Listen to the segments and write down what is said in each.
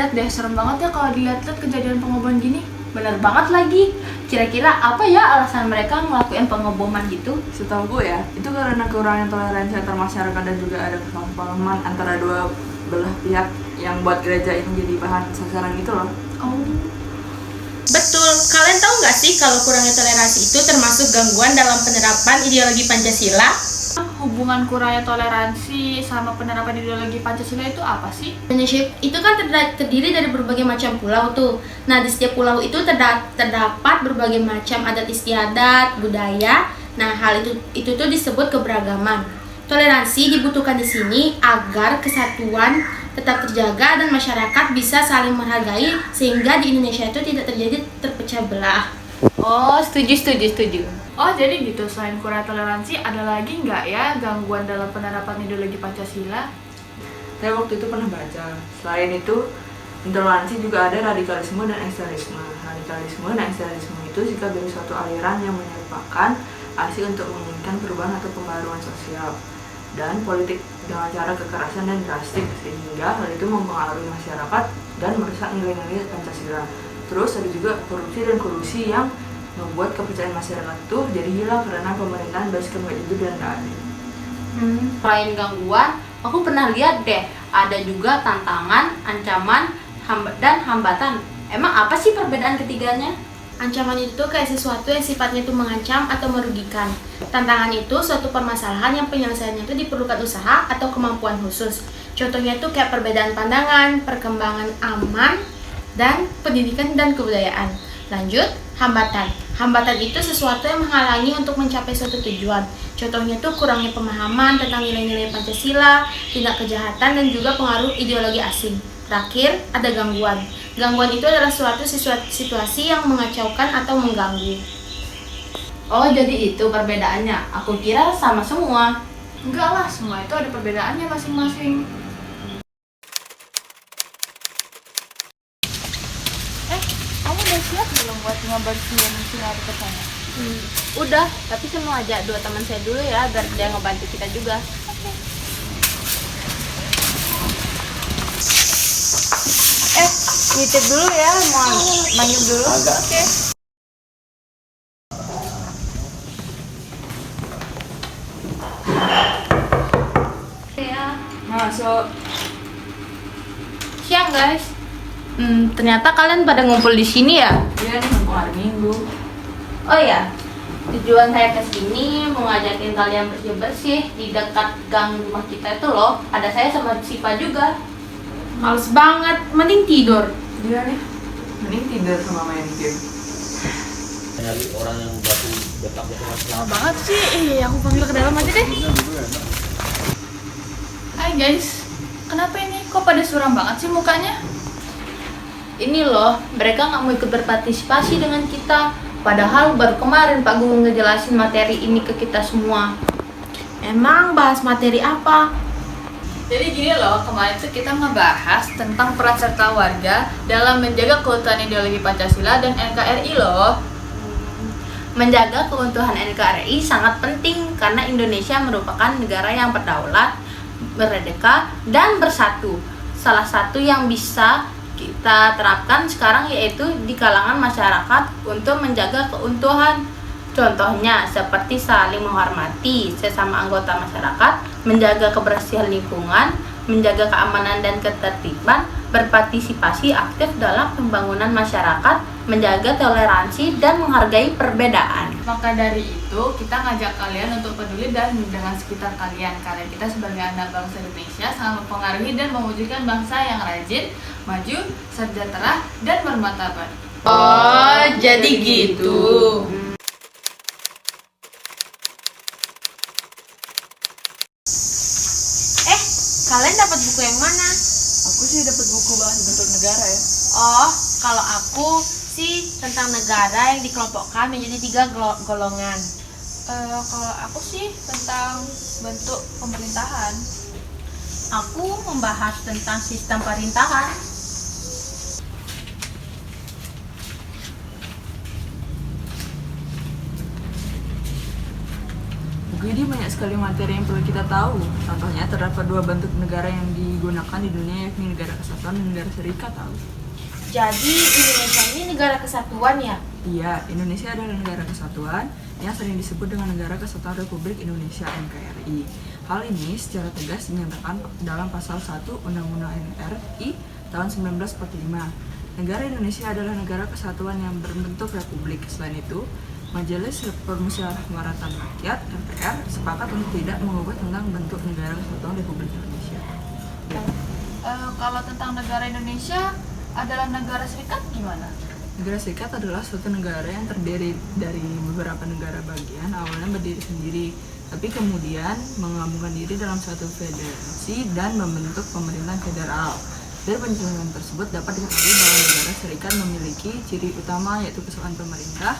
lihat deh, serem banget ya kalau dilihat-lihat kejadian pengeboman gini. Bener banget lagi. Kira-kira apa ya alasan mereka ngelakuin pengeboman gitu? Setahu gue ya, itu karena kurangnya toleransi antar masyarakat dan juga ada kesalahpahaman antara dua belah pihak yang buat gereja ini jadi bahan sasaran gitu loh. Oh. Betul, kalian tahu nggak sih kalau kurangnya toleransi itu termasuk gangguan dalam penerapan ideologi Pancasila? Hubungan kurangnya toleransi sama penerapan ideologi Pancasila itu apa sih? Indonesia itu kan terdiri dari berbagai macam pulau tuh. Nah, di setiap pulau itu terdapat berbagai macam adat istiadat, budaya. Nah, hal itu tuh disebut keberagaman. Toleransi dibutuhkan di sini agar kesatuan tetap terjaga dan masyarakat bisa saling menghargai sehingga di Indonesia itu tidak terjadi terpecah belah. Oh, setuju. Oh, jadi gitu, selain kurang toleransi, ada lagi nggak ya gangguan dalam penerapan ideologi Pancasila? Saya waktu itu pernah baca, selain itu intoleransi juga ada radikalisme dan ekstremisme. Radikalisme dan ekstremisme itu sikap dari suatu aliran yang merupakan aksi untuk menginginkan perubahan atau pembaruan sosial dan politik dengan cara kekerasan dan drastik sehingga hal itu mempengaruhi masyarakat dan merusak nilai-nilai Pancasila. Terus ada juga korupsi dan kolusi yang membuat kepercayaan masyarakat itu jadi hilang karena pemerintahan basiskan itu dan tidak adil. Selain gangguan, aku pernah lihat deh, ada juga tantangan, ancaman, dan hambatan. Emang apa sih perbedaan ketiganya? Ancaman itu kayak sesuatu yang sifatnya itu mengancam atau merugikan. Tantangan itu suatu permasalahan yang penyelesaiannya itu diperlukan usaha atau kemampuan khusus. Contohnya itu kayak perbedaan pandangan, perkembangan aman, dan pendidikan dan kebudayaan. Lanjut, hambatan. Hambatan itu sesuatu yang menghalangi untuk mencapai suatu tujuan. Contohnya itu kurangnya pemahaman tentang nilai-nilai Pancasila, tindak kejahatan, dan juga pengaruh ideologi asing. Terakhir, ada gangguan. Gangguan itu adalah suatu situasi yang mengacaukan atau mengganggu. Oh, jadi itu perbedaannya. Aku kira sama semua. Enggak lah, semua itu ada perbedaannya masing-masing. Kamu udah siap belum buat ngebersihin sinar dekat sana? Udah, tapi saya mau ajak 2 teman saya dulu ya, biar dia ngebantu kita juga. Nitip dulu ya, mau manyuk dulu. Oke. Masuk. Siang guys. Ternyata kalian pada ngumpul di sini ya? Iya nih, mumpung hari Minggu. Oh ya, tujuan saya ke sini mau ngajakin kalian bersih-bersih di dekat gang rumah kita itu loh. Ada saya sama Siva juga. Males banget, mending tidur. Iya nih, mending tidur sama main game. Nyari orang yang batu betak-betak Lama banget sih, aku panggil ke dalam aja deh. Hai guys, kenapa ini? Kok pada suram banget sih mukanya? Ini loh, mereka nggak mau ikut berpartisipasi dengan kita. Padahal baru kemarin Pak Guru ngejelasin materi ini ke kita semua. Emang bahas materi apa? Jadi gini loh, kemarin tuh kita ngebahas tentang peran serta warga dalam menjaga keutuhan ideologi Pancasila dan NKRI loh. Menjaga keutuhan NKRI sangat penting karena Indonesia merupakan negara yang berdaulat, merdeka, dan bersatu. Salah satu yang bisa kita terapkan sekarang yaitu di kalangan masyarakat untuk menjaga keutuhan. Contohnya seperti saling menghormati sesama anggota masyarakat, menjaga kebersihan lingkungan, menjaga keamanan dan ketertiban, berpartisipasi aktif dalam pembangunan masyarakat, menjaga toleransi dan menghargai perbedaan. Maka dari itu, kita ngajak kalian untuk peduli dan dengan sekitar kalian. Karena kita sebagai anak bangsa Indonesia sangat mempengaruhi dan mewujudkan bangsa yang rajin, maju, sejahtera, dan bermartabat. Oh, jadi gitu. Kalian dapat buku yang mana? Aku sih dapat buku bahas bentuk negara ya. Oh, kalau aku sih tentang negara yang dikelompokkan menjadi 3 golongan. Kalau aku sih tentang bentuk pemerintahan. Aku membahas tentang sistem pemerintahan. Jadi banyak sekali materi yang perlu kita tahu. Contohnya terdapat dua bentuk negara yang digunakan di dunia, yakni negara kesatuan dan negara serikat. Tahu? Jadi Indonesia ini negara kesatuan ya? Iya, Indonesia adalah negara kesatuan yang sering disebut dengan Negara Kesatuan Republik Indonesia (NKRI). Hal ini secara tegas dinyatakan dalam pasal 1 Undang-Undang NRI tahun 1945. Negara Indonesia adalah negara kesatuan yang berbentuk republik. Selain itu, Majelis Permusyawaratan Rakyat (MPR) sepakat untuk tidak mengubah tentang bentuk Negara Kesatuan Republik Indonesia. Kalau tentang negara Indonesia adalah negara serikat gimana? Negara Serikat adalah suatu negara yang terdiri dari beberapa negara bagian, awalnya berdiri sendiri, tapi kemudian menggabungkan diri dalam suatu federasi dan membentuk pemerintahan federal. Dari penjelasan tersebut dapat diketahui bahwa negara serikat memiliki ciri utama, yaitu keseluruhan pemerintah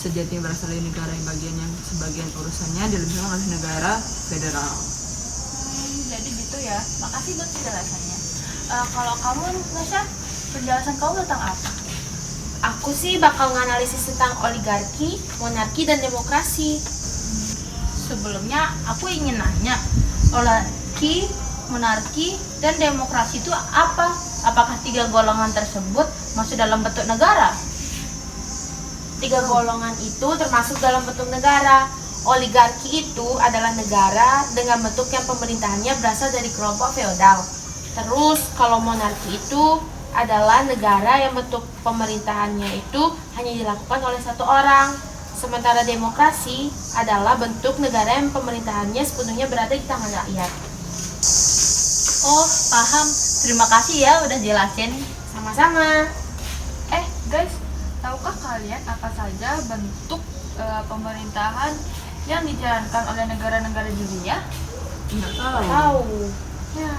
sejati berasal dari negara yang sebagian urusannya dilakukan oleh negara federal. Jadi gitu ya. Makasih buat penjelasannya. Kalau kamu, Nasya, penjelasan kamu tentang apa? Aku sih bakal nganalisis tentang oligarki, monarki, dan demokrasi. Sebelumnya aku ingin nanya, oligarki, monarki, dan demokrasi itu apa? Apakah tiga golongan tersebut masuk dalam bentuk negara? Tiga golongan itu termasuk dalam bentuk negara. Oligarki itu adalah negara dengan bentuk yang pemerintahannya berasal dari kelompok feodal. Terus kalau monarki itu adalah negara yang bentuk pemerintahannya itu hanya dilakukan oleh satu orang. Sementara demokrasi adalah bentuk negara yang pemerintahannya sepenuhnya berada di tangan rakyat. Oh, paham. Terima kasih ya udah jelasin. Sama-sama. Guys, tahukah kalian apa saja bentuk pemerintahan yang dijalankan oleh negara-negara di dunia? Nggak tahu. Tahu. Ya.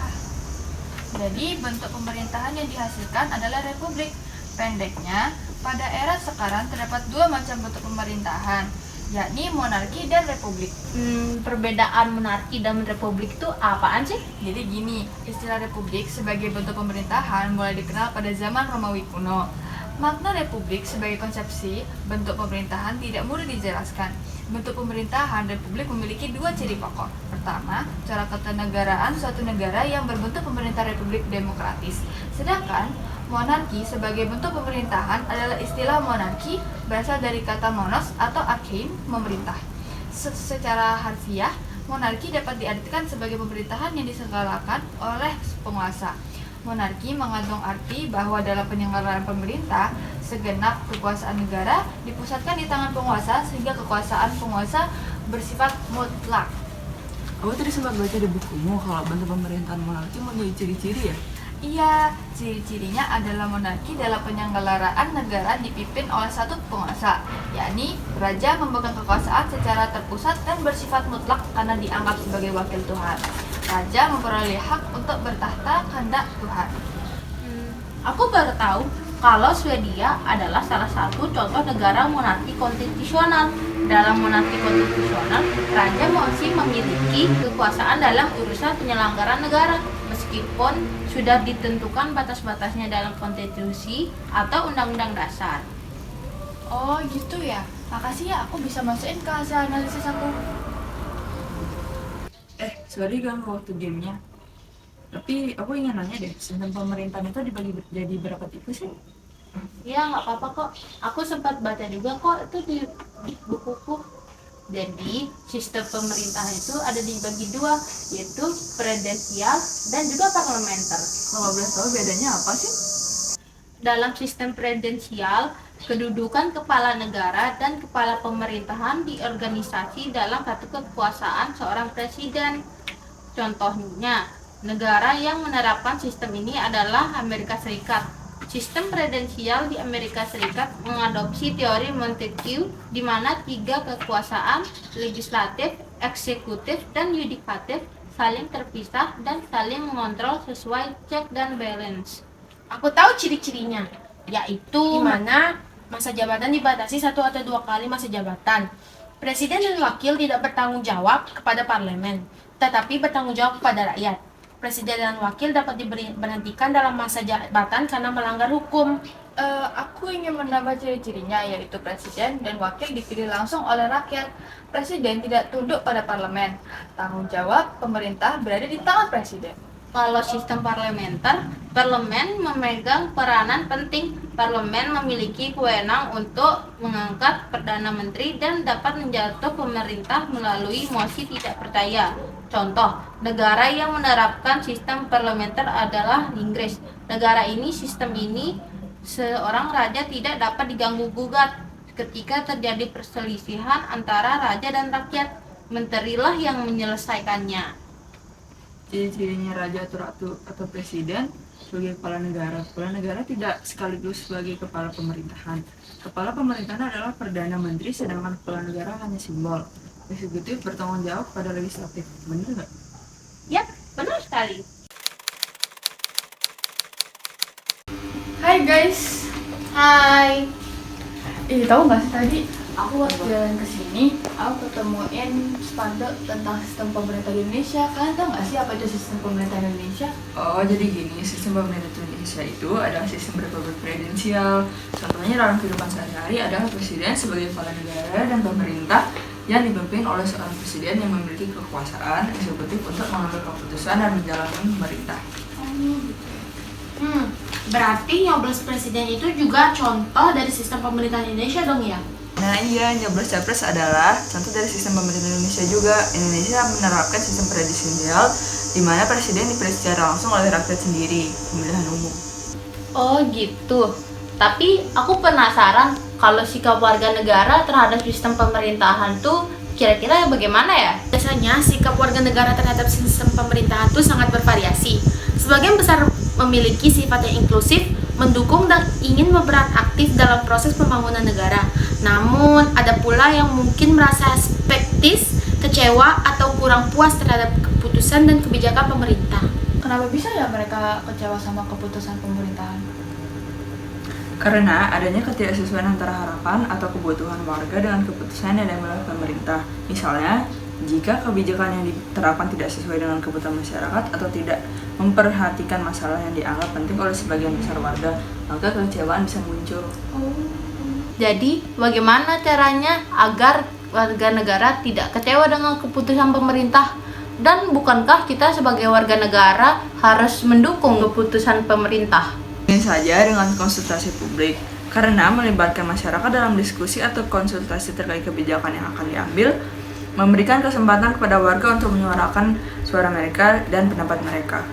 Jadi bentuk pemerintahan yang dihasilkan adalah republik. Pendeknya, pada era sekarang terdapat dua macam bentuk pemerintahan, yakni monarki dan republik. Perbedaan monarki dan republik itu apaan sih? Jadi gini, istilah republik sebagai bentuk pemerintahan mulai dikenal pada zaman Romawi kuno. Makna republik sebagai konsepsi bentuk pemerintahan tidak mudah dijelaskan. Bentuk pemerintahan republik memiliki dua ciri pokok. Pertama, cara ketatanegaraan suatu negara yang berbentuk pemerintah republik demokratis. Sedangkan monarki sebagai bentuk pemerintahan adalah istilah monarki berasal dari kata monos atau archein, memerintah. Secara harfiah, monarki dapat diartikan sebagai pemerintahan yang diselenggarakan oleh penguasa. Monarki mengandung arti bahwa dalam penyelenggaraan pemerintah, segenap kekuasaan negara dipusatkan di tangan penguasa sehingga kekuasaan penguasa bersifat mutlak. Aku tadi sempat baca di bukumu kalau bentuk pemerintahan monarki mempunyai ciri-ciri ya? Iya, ciri-cirinya adalah monarki dalam penyelenggaraan negara dipimpin oleh satu penguasa, yakni raja memegang kekuasaan secara terpusat dan bersifat mutlak karena dianggap sebagai wakil Tuhan. Raja memperoleh hak untuk bertahta kehendak Tuhan. Aku baru tahu kalau Swedia adalah salah satu contoh negara monarki konstitusional. Dalam monarki konstitusional, raja masih memiliki kekuasaan dalam urusan penyelenggaraan negara, meskipun sudah ditentukan batas-batasnya dalam konstitusi atau undang-undang dasar. Oh gitu ya, makasih ya, aku bisa masukin ke hasil analisis aku. Sorry ganggu waktu gamenya. Tapi aku ingin nanya deh, sistem pemerintahan itu dibagi jadi berapa tipe sih? Ya nggak apa-apa kok, aku sempat baca juga kok itu di bukuku. Jadi sistem pemerintahan itu ada dibagi dua, yaitu presidensial dan juga parlementer. Kalau boleh tahu bedanya apa sih? Dalam sistem presidensial, kedudukan kepala negara dan kepala pemerintahan diorganisasi dalam satu kekuasaan seorang presiden. Contohnya, negara yang menerapkan sistem ini adalah Amerika Serikat. Sistem presidensial di Amerika Serikat mengadopsi teori Montesquieu, di mana tiga kekuasaan, legislatif, eksekutif, dan yudikatif, saling terpisah dan saling mengontrol sesuai check dan balance. Aku tahu ciri-cirinya, Yaitu di mana masa jabatan dibatasi 1 atau 2 kali masa jabatan. Presiden dan wakil tidak bertanggung jawab kepada parlemen, tetapi bertanggung jawab kepada rakyat. Presiden dan wakil dapat diberhentikan dalam masa jabatan karena melanggar hukum. Aku ingin menambah ciri-cirinya, yaitu presiden dan wakil dipilih langsung oleh rakyat. Presiden tidak tunduk pada parlemen. Tanggung jawab pemerintah berada di tangan presiden. Kalau sistem parlementer, parlemen memegang peranan penting. Parlemen memiliki wewenang untuk mengangkat perdana menteri dan dapat menjatuh pemerintah melalui mosi tidak percaya. Contoh, negara yang menerapkan sistem parlementer adalah Inggris. Negara ini, sistem ini, seorang raja tidak dapat diganggu gugat. Ketika terjadi perselisihan antara raja dan rakyat, menterilah yang menyelesaikannya. Ciri-cirinya raja atau ratu atau presiden sebagai kepala negara. Kepala negara tidak sekaligus sebagai kepala pemerintahan. Kepala pemerintahan adalah perdana menteri, sedangkan kepala negara hanya simbol. Eksekutif bertanggung jawab pada legislatif. Benar nggak? Yap, benar sekali. Hai guys. Hai. Tahu nggak sih tadi aku waktu jalan ke sini, aku ketemuin spanduk tentang sistem pemerintah di Indonesia. Kalian tahu nggak sih apa itu sistem pemerintah Indonesia? Oh, jadi gini, sistem pemerintah Indonesia itu adalah sistem republik presidensial. Contohnya dalam kehidupan sehari-hari adalah presiden sebagai kepala negara dan pemerintah yang dipimpin oleh seorang presiden yang memiliki kekuasaan eksekutif untuk mengambil keputusan dan menjalankan pemerintah. Berarti nyoblos presiden itu juga contoh dari sistem pemerintahan Indonesia dong ya? Nah iya, nyoblos capres adalah contoh dari sistem pemerintah Indonesia juga. Indonesia menerapkan sistem presidensial di mana presiden dipilih secara langsung oleh rakyat sendiri, pemilihan umum. Oh gitu. Tapi aku penasaran kalau sikap warga negara terhadap sistem pemerintahan tuh kira-kira bagaimana ya? Biasanya sikap warga negara terhadap sistem pemerintahan itu sangat bervariasi. Sebagian besar memiliki sifat yang inklusif, mendukung dan ingin berperan aktif dalam proses pembangunan negara. Namun, ada pula yang mungkin merasa skeptis, kecewa, atau kurang puas terhadap keputusan dan kebijakan pemerintah. Kenapa bisa ya mereka kecewa sama keputusan pemerintahan? Karena adanya ketidaksesuaian antara harapan atau kebutuhan warga dengan keputusan yang diambil oleh pemerintah. Misalnya, jika kebijakan yang diterapkan tidak sesuai dengan kebutuhan masyarakat atau tidak memperhatikan masalah yang dianggap penting oleh sebagian besar warga, maka kekecewaan bisa muncul. Jadi, bagaimana caranya agar warga negara tidak kecewa dengan keputusan pemerintah? Dan bukankah kita sebagai warga negara harus mendukung keputusan pemerintah? Ini saja dengan konsultasi publik, karena melibatkan masyarakat dalam diskusi atau konsultasi terkait kebijakan yang akan diambil, memberikan kesempatan kepada warga untuk menyuarakan suara mereka dan pendapat mereka.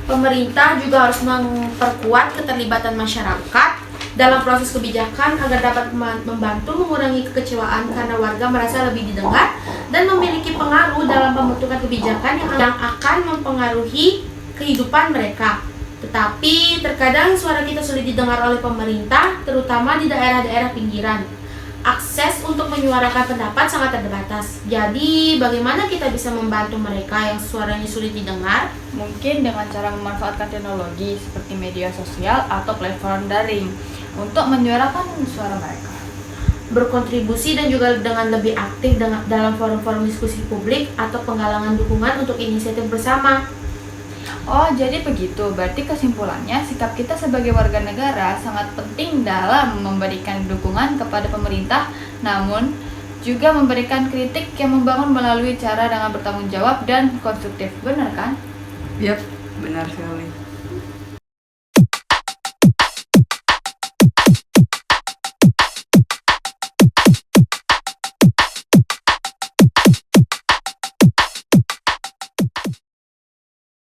Pemerintah juga harus memperkuat keterlibatan masyarakat dalam proses kebijakan agar dapat membantu mengurangi kekecewaan karena warga merasa lebih didengar dan memiliki pengaruh dalam pembentukan kebijakan yang akan mempengaruhi kehidupan mereka. Tetapi terkadang suara kita sulit didengar oleh pemerintah, terutama di daerah-daerah pinggiran. Akses untuk menyuarakan pendapat sangat terbatas. Jadi, bagaimana kita bisa membantu mereka yang suaranya sulit didengar? Mungkin dengan cara memanfaatkan teknologi seperti media sosial atau platform daring untuk menyuarakan suara mereka. Berkontribusi dan juga dengan lebih aktif dalam forum-forum diskusi publik atau penggalangan dukungan untuk inisiatif bersama. Oh, jadi begitu. Berarti kesimpulannya, sikap kita sebagai warga negara sangat penting dalam memberikan dukungan kepada pemerintah, namun juga memberikan kritik yang membangun melalui cara dengan bertanggung jawab dan konstruktif. Benar kan? Yap, benar sekali.